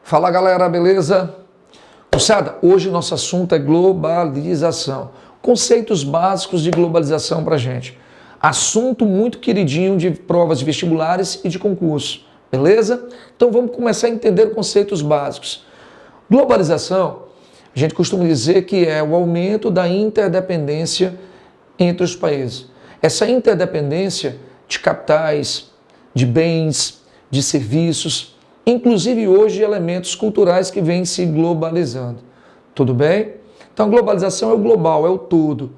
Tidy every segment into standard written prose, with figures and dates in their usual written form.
Fala galera, beleza? Moçada, hoje nosso assunto é globalização. Conceitos básicos de globalização pra gente. Assunto muito queridinho de provas de vestibulares e de concurso, beleza? Então vamos começar a entender conceitos básicos. Globalização, a gente costuma dizer que é o aumento da interdependência entre os países. Essa interdependência de capitais, de bens, de serviços, inclusive hoje elementos culturais que vêm se globalizando. Tudo bem? Então, globalização é o global, é o todo.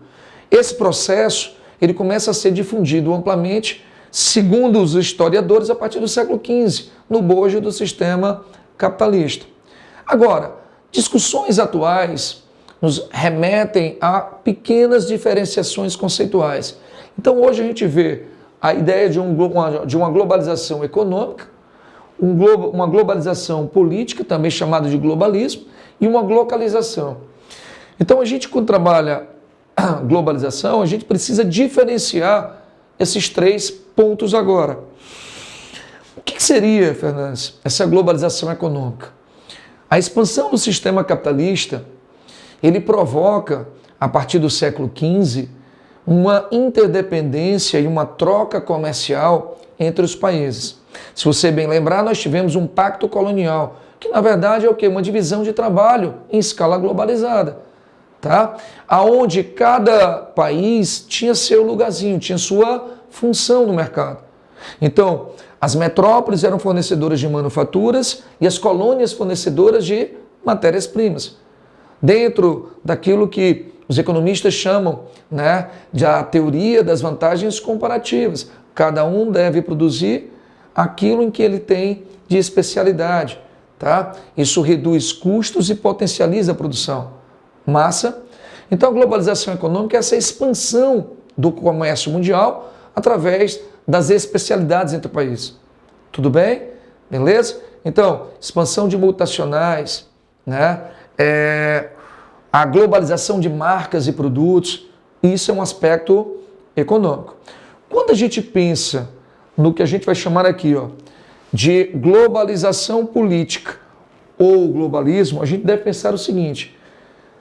Esse processo, ele começa a ser difundido amplamente, segundo os historiadores, a partir do século XV, no bojo do sistema capitalista. Agora, discussões atuais nos remetem a pequenas diferenciações conceituais. Então, hoje a gente vê a ideia de uma globalização econômica, uma globalização política, também chamada de globalismo, e uma localização. Então, a gente, quando trabalha globalização, a gente precisa diferenciar esses três pontos agora. O que seria, Fernandes, essa globalização econômica? A expansão do sistema capitalista, ele provoca, a partir do século XV, uma interdependência e uma troca comercial entre os países. Se você bem lembrar, nós tivemos um pacto colonial, que na verdade é o quê? Uma divisão de trabalho em escala globalizada, tá? Aonde cada país tinha seu lugarzinho, tinha sua função no mercado. Então, as metrópoles eram fornecedoras de manufaturas e as colônias fornecedoras de matérias-primas. Dentro daquilo que os economistas chamam, né, de a teoria das vantagens comparativas. Cada um deve produzir aquilo em que ele tem de especialidade, tá? Isso reduz custos e potencializa a produção. Massa? Então, a globalização econômica é essa expansão do comércio mundial através das especialidades entre países. Tudo bem? Beleza? Então, expansão de multinacionais, né? A globalização de marcas e produtos, isso é um aspecto econômico. Quando a gente pensa no que a gente vai chamar aqui, ó, de globalização política ou globalismo, a gente deve pensar o seguinte: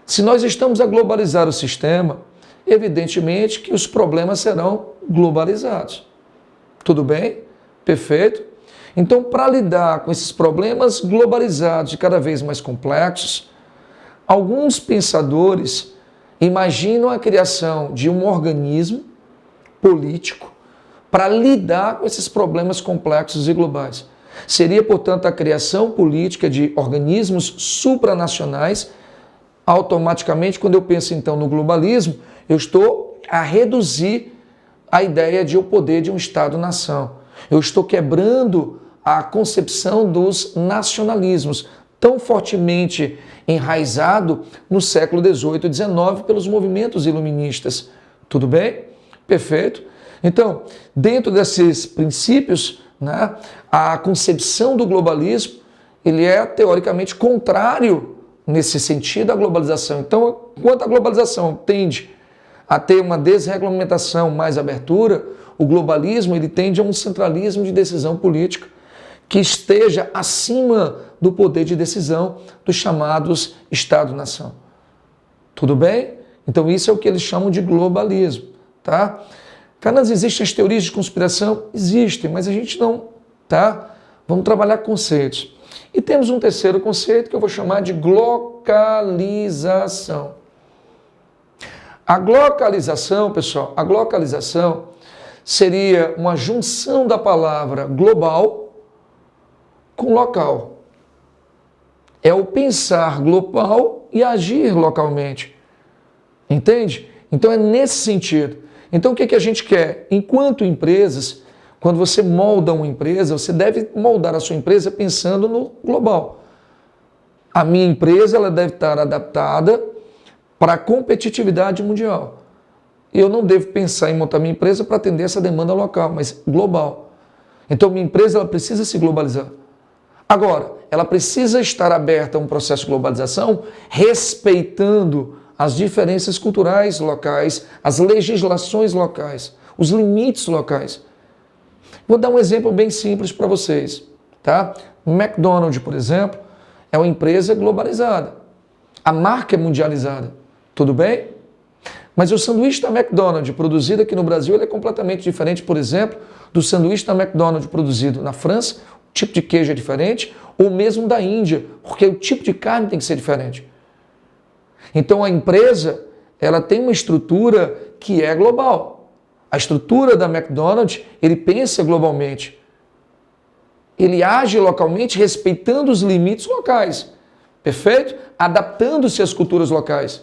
se nós estamos a globalizar o sistema, evidentemente que os problemas serão globalizados. Tudo bem? Perfeito? Então, para lidar com esses problemas globalizados e cada vez mais complexos, alguns pensadores imaginam a criação de um organismo político para lidar com esses problemas complexos e globais. Seria, portanto, a criação política de organismos supranacionais. Automaticamente, quando eu penso então no globalismo, eu estou a reduzir a ideia de o poder de um Estado-nação. Eu estou quebrando a concepção dos nacionalismos, tão fortemente enraizado no século XVIII e XIX pelos movimentos iluministas. Tudo bem? Perfeito. Então, dentro desses princípios, né, a concepção do globalismo, ele é teoricamente contrário nesse sentido à globalização. Então, enquanto a globalização tende a ter uma desregulamentação, mais abertura, o globalismo ele tende a um centralismo de decisão política que esteja acima do poder de decisão dos chamados Estado-nação. Tudo bem? Então isso é o que eles chamam de globalismo, tá? Fernandes, existem as teorias de conspiração? Existem, mas a gente não, tá? Vamos trabalhar conceitos. E temos um terceiro conceito que eu vou chamar de glocalização. A glocalização, pessoal, a glocalização seria uma junção da palavra global com local. É o pensar global e agir localmente. Entende? Então é nesse sentido. Então o que a gente quer? Enquanto empresas, quando você molda uma empresa, você deve moldar a sua empresa pensando no global. A minha empresa ela deve estar adaptada para a competitividade mundial. Eu não devo pensar em montar minha empresa para atender essa demanda local, mas global. Então minha empresa ela precisa se globalizar. Agora, ela precisa estar aberta a um processo de globalização respeitando as diferenças culturais locais, as legislações locais, os limites locais. Vou dar um exemplo bem simples para vocês, tá? McDonald's, por exemplo, é uma empresa globalizada. A marca é mundializada. Tudo bem? Mas o sanduíche da McDonald's produzido aqui no Brasil ele é completamente diferente, por exemplo, do sanduíche da McDonald's produzido na França. O tipo de queijo é diferente, ou mesmo da Índia, porque o tipo de carne tem que ser diferente. Então a empresa ela tem uma estrutura que é global. A estrutura da McDonald's, ele pensa globalmente. Ele age localmente respeitando os limites locais. Perfeito? Adaptando-se às culturas locais.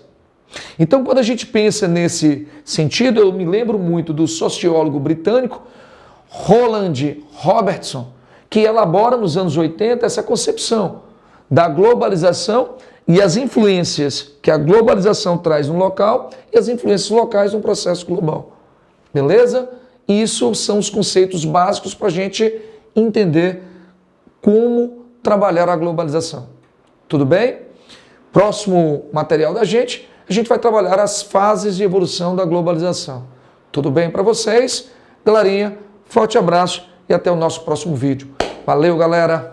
Então, quando a gente pensa nesse sentido, eu me lembro muito do sociólogo britânico Roland Robertson, que elabora nos anos 80 essa concepção da globalização e as influências que a globalização traz no local e as influências locais no processo global. Beleza? Isso são os conceitos básicos para a gente entender como trabalhar a globalização. Tudo bem? Próximo material da gente, a gente vai trabalhar as fases de evolução da globalização. Tudo bem para vocês? Galerinha, forte abraço e até o nosso próximo vídeo. Valeu, galera!